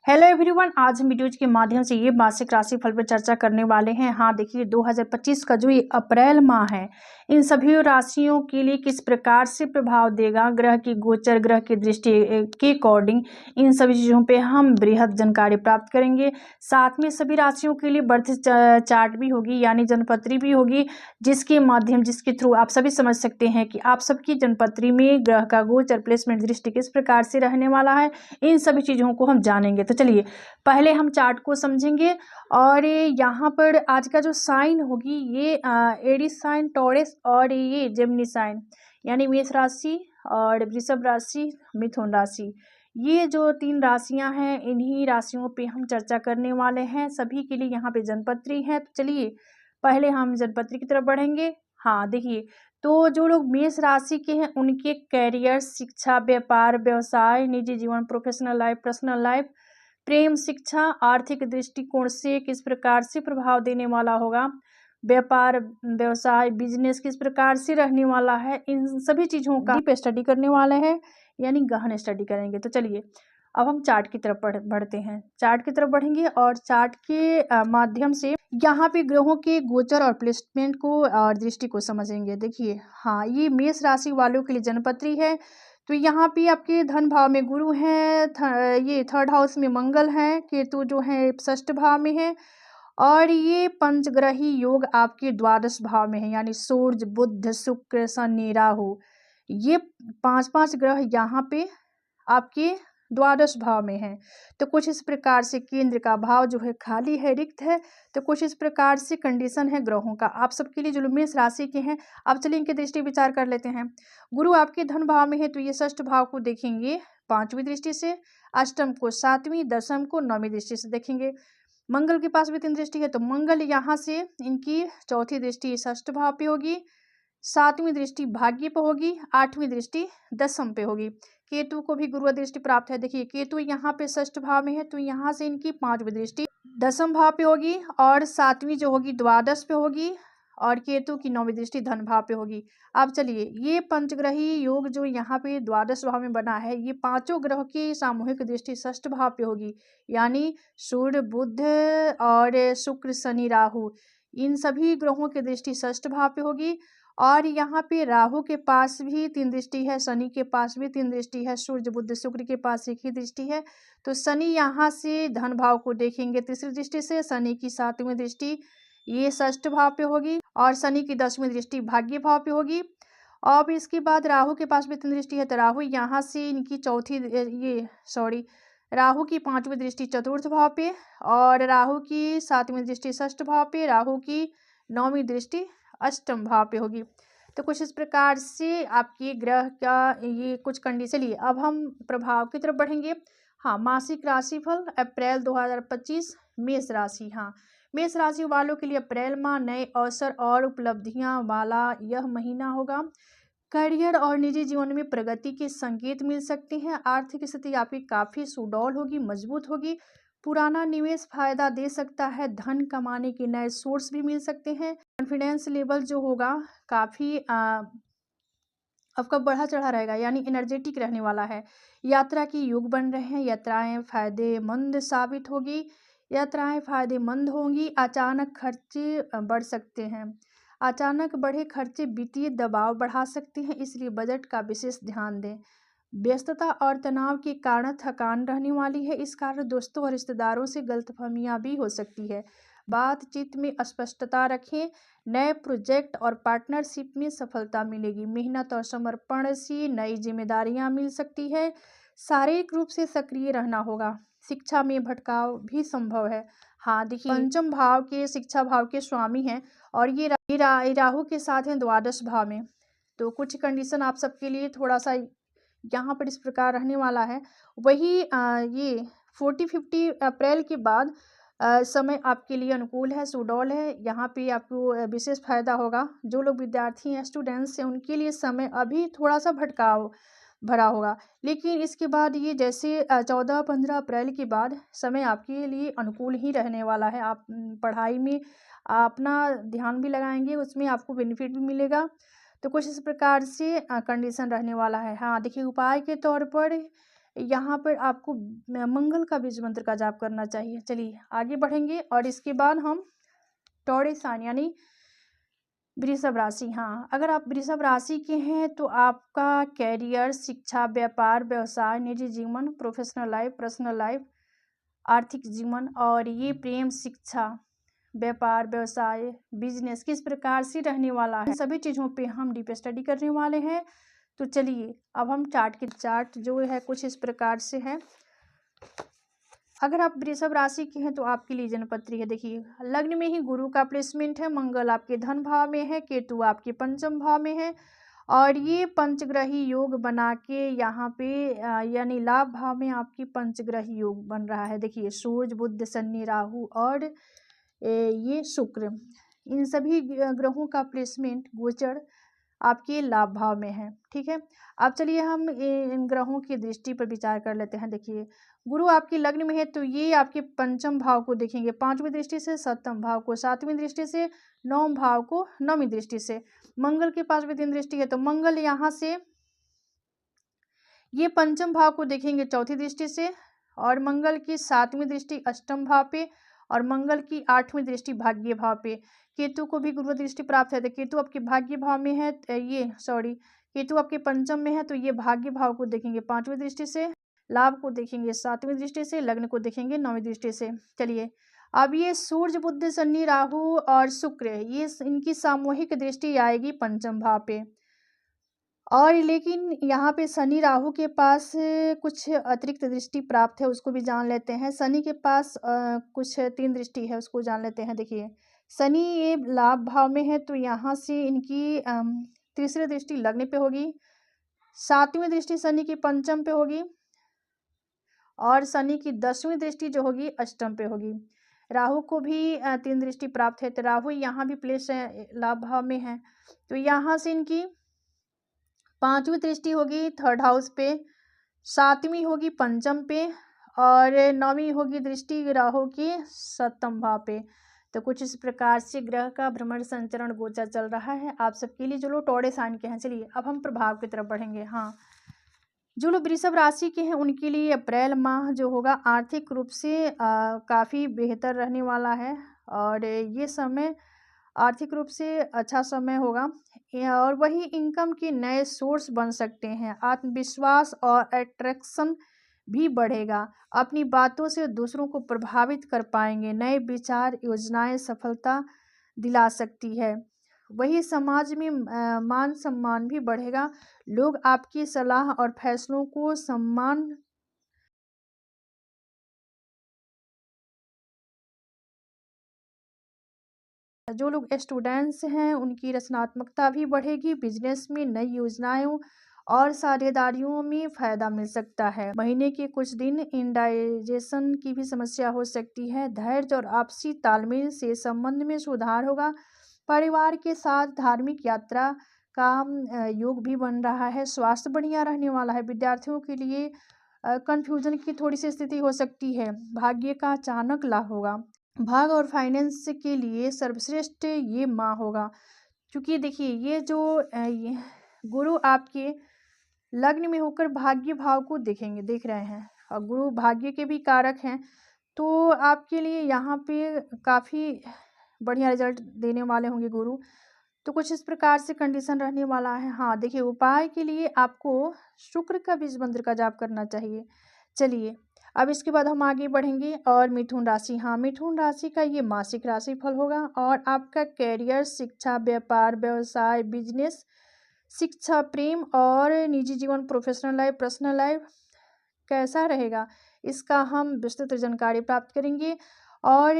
Hello everyone, आज हम videos के माध्यम से ये मासिक राशि फल पर चर्चा करने वाले हैं। हाँ देखिए, 2025 का जो ये अप्रैल माह है, इन सभी राशियों के लिए किस प्रकार से प्रभाव देगा, ग्रह की गोचर, ग्रह की दृष्टि के अकॉर्डिंग इन सभी चीज़ों पे हम बृहद जानकारी प्राप्त करेंगे। साथ में सभी राशियों के लिए बर्थ चार्ट भी होगी, यानी जनपत्री भी होगी, जिसके थ्रू आप सभी समझ सकते हैं कि आप सबकी जनपत्री में ग्रह का गोचर, प्लेसमेंट, दृष्टि किस प्रकार से रहने वाला है। इन सभी चीज़ों को हम जानेंगे। तो चलिए पहले हम चार्ट को समझेंगे। और यहाँ पर आज का जो साइन होगी ये एरीज साइन, टॉरस और ये जेमिनी साइन, यानी मेष राशि और वृषभ राशि, मिथुन राशि, ये जो तीन राशियां हैं इन्हीं राशियों पे हम चर्चा करने वाले हैं। सभी के लिए यहाँ पे जनपत्री है। तो चलिए पहले हम जनपत्री की तरफ बढ़ेंगे। हाँ देखिए, तो जो लोग मेष राशि के हैं उनके कैरियर, शिक्षा, व्यापार, व्यवसाय, निजी जीवन, प्रोफेशनल लाइफ, पर्सनल लाइफ, प्रेम, शिक्षा, आर्थिक दृष्टिकोण से किस प्रकार से प्रभाव देने वाला होगा, व्यापार, व्यवसाय, बिजनेस किस प्रकार से रहने वाला है, इन सभी चीज़ों का डीप स्टडी करने वाले हैं, यानी गहन स्टडी करेंगे। तो चलिए अब हम चार्ट की तरफ बढ़ते हैं। चार्ट की तरफ बढ़ेंगे और चार्ट के माध्यम से यहाँ पे ग्रहों के गोचर और प्लेसमेंट को और दृष्टि को समझेंगे। देखिए हाँ, ये मेष राशि वालों के लिए जनपत्री है। तो यहाँ पे आपके धन भाव में गुरु हैं, ये थर्ड हाउस में मंगल हैं, केतु जो है षष्ठ भाव में है, और ये पंचग्रही योग आपके द्वादश भाव में है, यानी सूर्य, बुध, शुक्र, शनि, राहु, ये पांच पांच ग्रह यहाँ पे आपके द्वादश भाव में है। तो कुछ इस प्रकार से केंद्र का भाव जो है खाली है, रिक्त है। तो कुछ इस प्रकार से कंडीशन है ग्रहों का आप सबके लिए जो मेष राशि के हैं। अब चलिए इनके दृष्टि विचार कर लेते हैं। गुरु आपके धन भाव में है, तो ये षष्ठ भाव को देखेंगे पांचवी दृष्टि से, अष्टम को सातवीं, दशम को नौवीं दृष्टि से देखेंगे। मंगल के पास भी तीन दृष्टि है, तो मंगल यहाँ से इनकी चौथी दृष्टि षष्ठ भाव पे होगी, सातवीं दृष्टि भाग्य पे होगी, आठवीं दृष्टि दशम पे होगी। केतु को भी गुरु दृष्टि प्राप्त है। देखिए केतु यहाँ पे षष्ठ भाव में है, तो यहाँ से इनकी पांचवी दृष्टि दशम भाव पे होगी, और सातवीं जो होगी द्वादश पे होगी, और केतु की नौवीं दृष्टि धन भाव पे होगी। अब चलिए ये पंचग्रही योग जो यहाँ पे द्वादश भाव में बना है, ये पांचों ग्रह की सामूहिक दृष्टि षष्ठ भाव पे होगी, यानी सूर्य, बुध और शुक्र, शनि, राहु, इन सभी ग्रहों की दृष्टि षष्ठ भाव पे होगी। और यहाँ पे राहु के पास भी तीन दृष्टि है, शनि के पास भी तीन दृष्टि है, सूर्य, बुध, शुक्र के पास एक ही दृष्टि है। तो शनि यहाँ से धन भाव को देखेंगे तीसरी दृष्टि से, शनि की सातवीं दृष्टि ये षष्ठ भाव पे होगी, और शनि की दसवीं दृष्टि भाग्य भाव पे होगी। अब इसके बाद राहु के पास भी तीन दृष्टि है, तो राहु यहाँ से इनकी राहु की पांचवी दृष्टि चतुर्थ भाव पे, और राहु की सातवीं दृष्टि षष्ठ भाव पे, राहु की नौवीं दृष्टि अष्टम भाव पे होगी। तो कुछ इस प्रकार से आपके ग्रह का ये कुछ कंडीशन लिए। अब हम प्रभाव की तरफ बढ़ेंगे। हाँ, मासिक राशिफल अप्रैल 2025 मेष राशि। हाँ, मेष राशि वालों के लिए अप्रैल माह नए अवसर और उपलब्धियां वाला यह महीना होगा। करियर और निजी जीवन में प्रगति के संकेत मिल सकते हैं। आर्थिक स्थिति आपकी काफ़ी सुडौल होगी, मजबूत होगी। पुराना निवेश फायदा दे सकता है। धन कमाने के नए सोर्स भी मिल सकते हैं। कॉन्फिडेंस लेवल जो होगा काफ़ी आपका बढ़ा चढ़ा रहेगा, यानी एनर्जेटिक रहने वाला है। यात्रा के योग बन रहे हैं। यात्राएं फायदेमंद साबित होगी। यात्राएं फायदेमंद होंगी। अचानक खर्चे बढ़ सकते हैं। अचानक बढ़े खर्चे वित्तीय दबाव बढ़ा सकते हैं, इसलिए बजट का विशेष ध्यान दें। व्यस्तता और तनाव के कारण थकान रहने वाली है। इस कारण दोस्तों और रिश्तेदारों से गलतफहमियां भी हो सकती है। बातचीत में स्पष्टता रखें। नए प्रोजेक्ट और पार्टनरशिप में सफलता मिलेगी। मेहनत और समर्पण से नई जिम्मेदारियां मिल सकती है। शारीरिक रूप से सक्रिय रहना होगा। शिक्षा में भटकाव भी संभव है। हाँ देखिए, पंचम भाव के शिक्षा भाव के स्वामी हैं, और ये राहु के साथ हैं द्वादश भाव में। तो कुछ कंडीशन आप सबके लिए थोड़ा सा यहाँ पर इस प्रकार रहने वाला है। वही ये 40-50 अप्रैल के बाद समय आपके लिए अनुकूल है, सुडौल है। यहाँ पे आपको विशेष फायदा होगा। जो लोग विद्यार्थी हैं, स्टूडेंट्स हैं, उनके लिए समय अभी थोड़ा सा भटकाव भरा होगा, लेकिन इसके बाद ये जैसे 14-15 अप्रैल के बाद समय आपके लिए अनुकूल ही रहने वाला है। आप पढ़ाई में अपना ध्यान भी लगाएंगे, उसमें आपको बेनिफिट भी मिलेगा। तो कुछ इस प्रकार से कंडीशन रहने वाला है। हाँ देखिए, उपाय के तौर पर यहाँ पर आपको मंगल का बीज मंत्र का जाप करना चाहिए। चलिए आगे बढ़ेंगे और इसके बाद हम टॉरस साइन यानी वृषभ राशि। हाँ, अगर आप वृषभ राशि के हैं तो आपका कैरियर, शिक्षा, व्यापार, व्यवसाय, निजी जीवन, प्रोफेशनल लाइफ, पर्सनल लाइफ, आर्थिक जीवन और ये प्रेम, शिक्षा, व्यापार, व्यवसाय, बिजनेस किस प्रकार से रहने वाला है, इन सभी चीज़ों पे हम डीप स्टडी करने वाले हैं। तो चलिए अब हम चार्ट जो है कुछ इस प्रकार से है। अगर आप वृषभ राशि के हैं तो आपके लिए जनपत्री है। देखिए लग्न में ही गुरु का प्लेसमेंट है, मंगल आपके धन भाव में है, केतु आपके पंचम भाव में है और ये पंचग्रही योग बना के यहाँ पे यानी लाभ भाव में आपकी पंचग्रही योग बन रहा है। देखिए सूर्य, बुध, शनि, राहु और ये शुक्र, इन सभी ग्रहों का प्लेसमेंट गोचर आपके लाभ भाव में है। ठीक है, अब चलिए हम इन ग्रहों की दृष्टि पर विचार कर लेते हैं। देखिए गुरु आपके लग्न में है तो ये आपके पंचम भाव को देखेंगे 5वीं दृष्टि से, सप्तम भाव को 7वीं दृष्टि से, 9वें भाव को 9वीं दृष्टि से। मंगल के पास भी 3 दृष्टि है तो मंगल यहाँ से ये पंचम भाव को देखेंगे 4थी दृष्टि से और मंगल की 7वीं दृष्टि अष्टम भाव पे और मंगल की 8वीं दृष्टि भाग्य भाव पे। केतु को भी गुरु दृष्टि प्राप्त है तो केतु आपके भाग्य भाव में है, केतु आपके पंचम में है तो ये भाग्य भाव को देखेंगे 5वीं दृष्टि से, लाभ को देखेंगे 7वीं दृष्टि से, लग्न को देखेंगे 9वीं दृष्टि से। चलिए अब ये सूर्य, बुध, शनि, राहु और शुक्र ये इनकी सामूहिक दृष्टि आएगी पंचम भाव पे और लेकिन यहाँ पे शनि राहु के पास कुछ अतिरिक्त दृष्टि प्राप्त है, उसको भी जान लेते हैं। शनि के पास कुछ 3 दृष्टि है, उसको जान लेते हैं। देखिए शनि ये लाभ भाव में है तो यहाँ से इनकी तीसरी दृष्टि लग्न पे होगी, 7वीं दृष्टि शनि की पंचम पे होगी और शनि की 10वीं दृष्टि जो होगी अष्टम पे होगी। राहु को भी 3 दृष्टि प्राप्त है तो राहु यहाँ भी प्लेस लाभ भाव में है तो यहाँ से इनकी 5वीं दृष्टि होगी 3rd हाउस पे, 7वीं होगी पंचम पे और 9वीं होगी दृष्टि राहु की 7म भाव पे। तो कुछ इस प्रकार से ग्रह का भ्रमण संचरण गोचर चल रहा है आप सबके लिए जो लोग टॉरस साइन के हैं। चलिए अब हम प्रभाव की तरफ बढ़ेंगे। हाँ, जो लोग वृषभ राशि के हैं उनके लिए अप्रैल माह जो होगा आर्थिक रूप से काफ़ी बेहतर रहने वाला है और ये समय आर्थिक रूप से अच्छा समय होगा और वही इनकम के नए सोर्स बन सकते हैं। आत्मविश्वास और अट्रैक्शन भी बढ़ेगा, अपनी बातों से दूसरों को प्रभावित कर पाएंगे, नए विचार योजनाएं सफलता दिला सकती है। वही समाज में मान सम्मान भी बढ़ेगा, लोग आपकी सलाह और फैसलों को सम्मान जो लोग स्टूडेंट्स हैं उनकी रचनात्मकता भी बढ़ेगी, बिजनेस में नई योजनाएं और साझेदारियों में फ़ायदा मिल सकता है। महीने के कुछ दिन इंडाइजेशन की भी समस्या हो सकती है, धैर्य और आपसी तालमेल से संबंध में सुधार होगा। परिवार के साथ धार्मिक यात्रा का योग भी बन रहा है, स्वास्थ्य बढ़िया रहने वाला है। विद्यार्थियों के लिए कन्फ्यूजन की थोड़ी सी स्थिति हो सकती है, भाग्य का अचानक लाभ होगा। भाग और फाइनेंस के लिए सर्वश्रेष्ठ ये माह होगा क्योंकि देखिए ये जो ये गुरु आपके लग्न में होकर भाग्य भाव को देख रहे हैं और गुरु भाग्य के भी कारक हैं तो आपके लिए यहाँ पे काफ़ी बढ़िया रिजल्ट देने वाले होंगे गुरु। तो कुछ इस प्रकार से कंडीशन रहने वाला है। हाँ देखिए उपाय के लिए आपको शुक्र का बीज मंत्र का जाप करना चाहिए। चलिए अब इसके बाद हम आगे बढ़ेंगे और मिथुन राशि। हाँ, मिथुन राशि का ये मासिक राशि फल होगा और आपका कैरियर, शिक्षा, व्यापार, व्यवसाय, बिजनेस, शिक्षा, प्रेम और निजी जीवन, प्रोफेशनल लाइफ, पर्सनल लाइफ कैसा रहेगा इसका हम विस्तृत जानकारी प्राप्त करेंगे और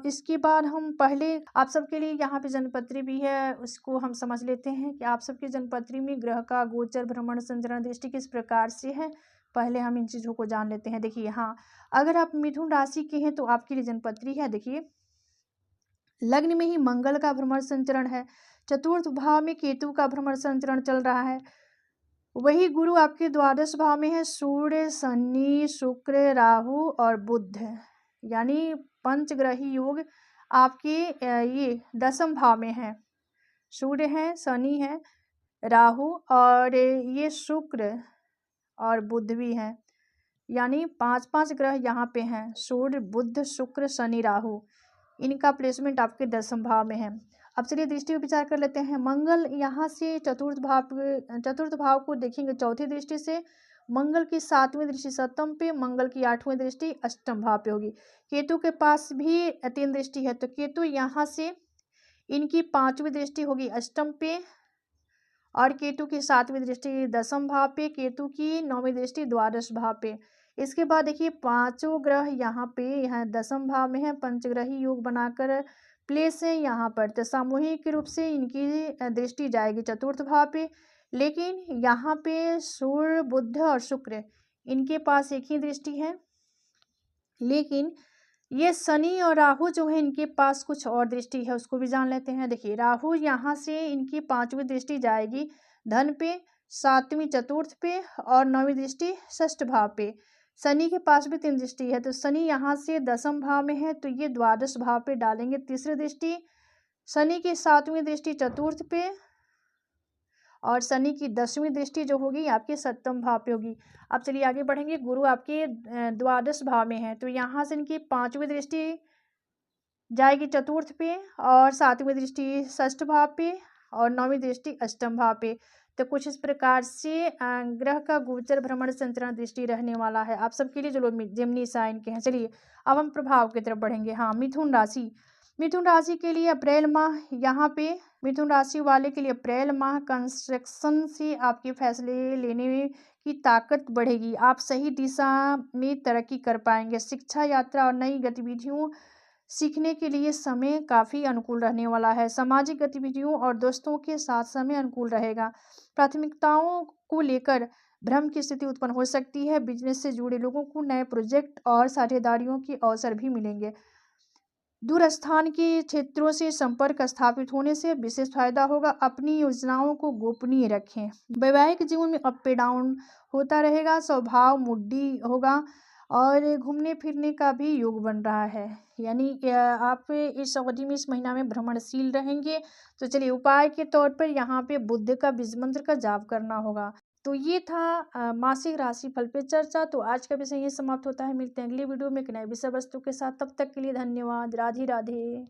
इसके बाद हम पहले आप सबके लिए यहाँ पे जनपत्री भी है उसको हम समझ लेते हैं कि आप सबके जनपत्री में ग्रह का गोचर, भ्रमण, संचरण दृष्टि किस प्रकार से है। पहले हम इन चीज़ों को जान लेते हैं। देखिए हाँ, अगर आप मिथुन राशि के हैं तो आपके लिए जनपत्री है। देखिए लग्न में ही मंगल का भ्रमण संचरण है, 4th भाव में केतु का भ्रमण संचरण चल रहा है, वही गुरु आपके द्वादश भाव में है, सूर्य, शनि, शुक्र, राहु और बुध यानी पंचग्रही योग आपके ये 10म भाव में है। सूर्य है, शनि है, राहु और ये शुक्र और बुध भी हैं। यानी 5 ग्रह यहाँ पे हैं, सूर्य, बुध, शुक्र, शनि, राहु। इनका प्लेसमेंट आपके 10वें भाव में है। अब चलिए दृष्टि पर विचार कर लेते हैं। मंगल यहाँ से चतुर्थ भाव को देखेंगे चौथी दृष्टि से। मंगल की 7वीं दृष्टि सप्तम पे, मंगल की 8वीं दृष्टि अष्टम भाव पे होगी। केतु के पास भी 3 दृष्टि है, तो केतु यहाँ से इनकी 5वीं दृष्टि होगी अष्टम पे, और केतु की 7वीं दृष्टि 10वें भाव पे, केतु की 9वीं दृष्टि द्वादश भाव पे। इसके बाद देखिए 5 ग्रह यहाँ पे 10वें भाव में है, पंचग्रही योग बनाकर प्लेस है यहाँ पर। तो सामूहिक रूप से इनकी दृष्टि जाएगी चतुर्थ भाव पे, लेकिन यहाँ पे सूर्य, बुध और शुक्र इनके पास एक ही दृष्टि है। लेकिन ये शनि और राहु जो है इनके पास कुछ और दृष्टि है, उसको भी जान लेते हैं। देखिए राहु यहाँ से इनकी 5वीं दृष्टि जाएगी धन पे, 7वीं चतुर्थ पे और 9वीं दृष्टि षष्ठ भाव पे। शनि के पास भी 3 दृष्टि है, तो शनि यहाँ से 10वें भाव में है, तो ये द्वादश भाव पे डालेंगे तीसरी दृष्टि। शनि की 7वीं दृष्टि चतुर्थ पे और शनि की 10वीं दृष्टि जो होगी आपके 7वें भाव पे होगी। अब चलिए आगे बढ़ेंगे। गुरु आपके द्वादश भाव में है, तो यहाँ से इनकी 5वीं दृष्टि जाएगी चतुर्थ पे और 7वीं दृष्टि षष्ठ भाव पे और 9वीं दृष्टि अष्टम भाव पे। तो कुछ इस प्रकार से ग्रह का गोचर भ्रमण संचरण दृष्टि रहने वाला है आप सबके लिए जो लोग जेमिनी साइन के हैं। चलिए अब हम प्रभाव की तरफ बढ़ेंगे। हाँ, मिथुन राशि। मिथुन राशि के लिए अप्रैल माह यहाँ पे मिथुन राशि वाले के लिए अप्रैल माह कंस्ट्रक्शन से आपके फैसले लेने की ताकत बढ़ेगी। आप सही दिशा में तरक्की कर पाएंगे। शिक्षा, यात्रा और नई गतिविधियों सीखने के लिए समय काफ़ी अनुकूल रहने वाला है। सामाजिक गतिविधियों और दोस्तों के साथ समय अनुकूल रहेगा। प्राथमिकताओं को लेकर भ्रम की स्थिति उत्पन्न हो सकती है। बिजनेस से जुड़े लोगों को नए प्रोजेक्ट और साझेदारियों के अवसर भी मिलेंगे। दूर स्थान के क्षेत्रों से संपर्क स्थापित होने से विशेष फायदा होगा। अपनी योजनाओं को गोपनीय रखें। वैवाहिक जीवन में अप डाउन होता रहेगा। स्वभाव मुड्डी होगा और घूमने फिरने का भी योग बन रहा है, यानी आप इस अवधि में इस महीना में भ्रमणशील रहेंगे। तो चलिए उपाय के तौर पर यहाँ पे बुद्ध का बीज मंत्र का जाप करना होगा। तो ये था मासिक राशि फल पे चर्चा। तो आज का विषय ये समाप्त होता है। मिलते हैं अगली वीडियो में एक नए विषय वस्तु के साथ। तब तक के लिए धन्यवाद। राधे राधे।